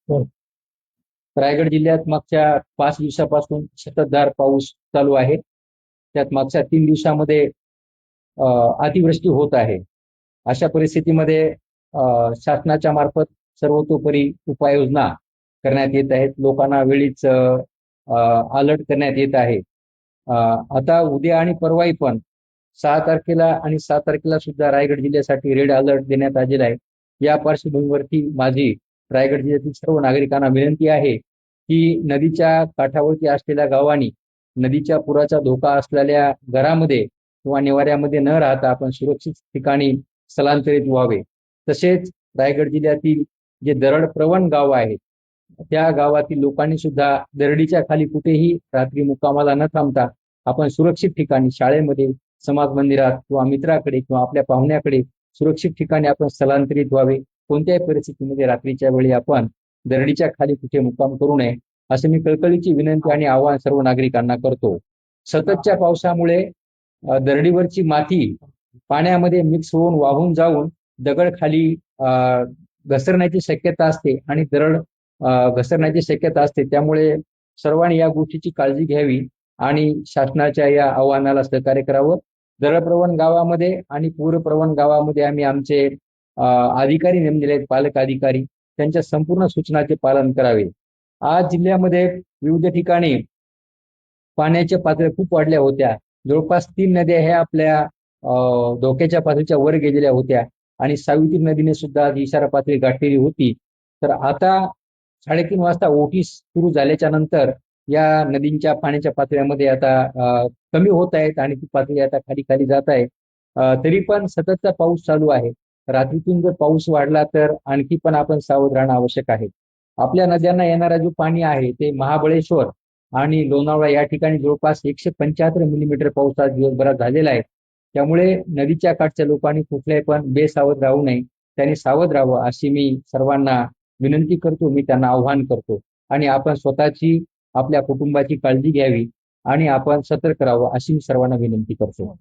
रायगड जिल्ह्यात मागच्या 5 दिवसापासून संततधार पाऊस चालू आहे. त्यात मागच्या 3 दिवसामध्ये अतिवृष्टी होत आहे. अशा परिस्थितीमध्ये शासनाच्या मार्फत सर्वतोपरी उपाययोजना करण्यात येत आहेत. लोकांना वेळीच अलर्ट करण्यात येत आहे. आता उद्या आणि परवाही पण 6 तारखेला आणि 7 तारखेला सुद्धा रायगड जिल्ह्यासाठी रेड अलर्ट देण्यात आलेला आहे. या पार्श्वभूमीवरती माझी रायगड जिल्ह्यातील सर्व नागरिकांना विनंती आहे की नदीच्या काठावरती असलेल्या गावांनी नदीच्या पुराचा धोका असलेल्या घरामध्ये किंवा निवाऱ्यामध्ये न राहता आपण सुरक्षित ठिकाणी स्थलांतरित व्हावे. तसेच रायगड जिल्ह्यातील जे दरड प्रवण गाव आहेत त्या गावातील लोकांनी सुद्धा दरडीच्या खाली कुठेही रात्री मुक्कामाला न थांबता आपण सुरक्षित ठिकाणी शाळेमध्ये, समाज मंदिरात किंवा मित्राकडे किंवा आपल्या पाहुण्याकडे सुरक्षित ठिकाणी आपण स्थलांतरित व्हावे. कोणत्याही परिस्थितीमध्ये रात्रीच्या वेळी आपण दरडीच्या खाली कुठे मुक्काम करू नये असे मी कळकळीची विनंती आणि आवाहन सर्व नागरिकांना करतो. सततच्या पावसामुळे दरडीवरची माती पाण्यामध्ये मिक्स होऊन वाहून जाऊन दगड खाली घसरण्याची शक्यता असते आणि दरड घसरण्याची शक्यता असते. त्यामुळे सर्वांनी या गोष्टीची काळजी घ्यावी आणि शासनाच्या या आव्हानाला सहकार्य करावं. दरडप्रवण गावामध्ये आणि पूरप्रवण गावामध्ये आम्ही आमचे अधिकारी नेमलेले आहेत, पालक अधिकारी, त्यांच्या संपूर्ण सूचनाचे पालन करावे. आज जिल्ह्यामध्ये विविध ठिकाणी पाण्याच्या पातळ्या खूप वाढल्या होत्या. जवळपास 3 नद्या ह्या आपल्या धोक्याच्या पातळीच्या वर गेलेल्या होत्या आणि सावित्री नदीने सुद्धा इशारा पातळी गाठलेली होती. तर आता 3:30 वाजता ओटी सुरू झाल्याच्या नंतर या नदींच्या पाण्याच्या पातळ्यामध्ये आता कमी होत आहेत आणि ती पातळी आता खाली खाली जात आहे. तरी पण सततचा पाऊस चालू आहे. रात्रीतून जर पाऊस वाढला तर आणखी पण आपण सावध राहणं आवश्यक आहे. आपल्या नद्यांना येणारा जो पाणी आहे ते महाबळेश्वर आणि लोणावळा या ठिकाणी जवळपास 175 मिलीमीटर पाऊस आज दिवसभरात झालेला आहे. त्यामुळे नदीच्या काठच्या लोकांनी कुठल्याही पण बेसावध राहू नये, त्यांनी सावध राहावं अशी मी सर्वांना विनंती करतो. मी त्यांना आव्हान करतो आणि आपण स्वतःची, आपल्या कुटुंबाची काळजी घ्यावी आणि आपण सतर्क राहावं अशी मी सर्वांना विनंती करतो.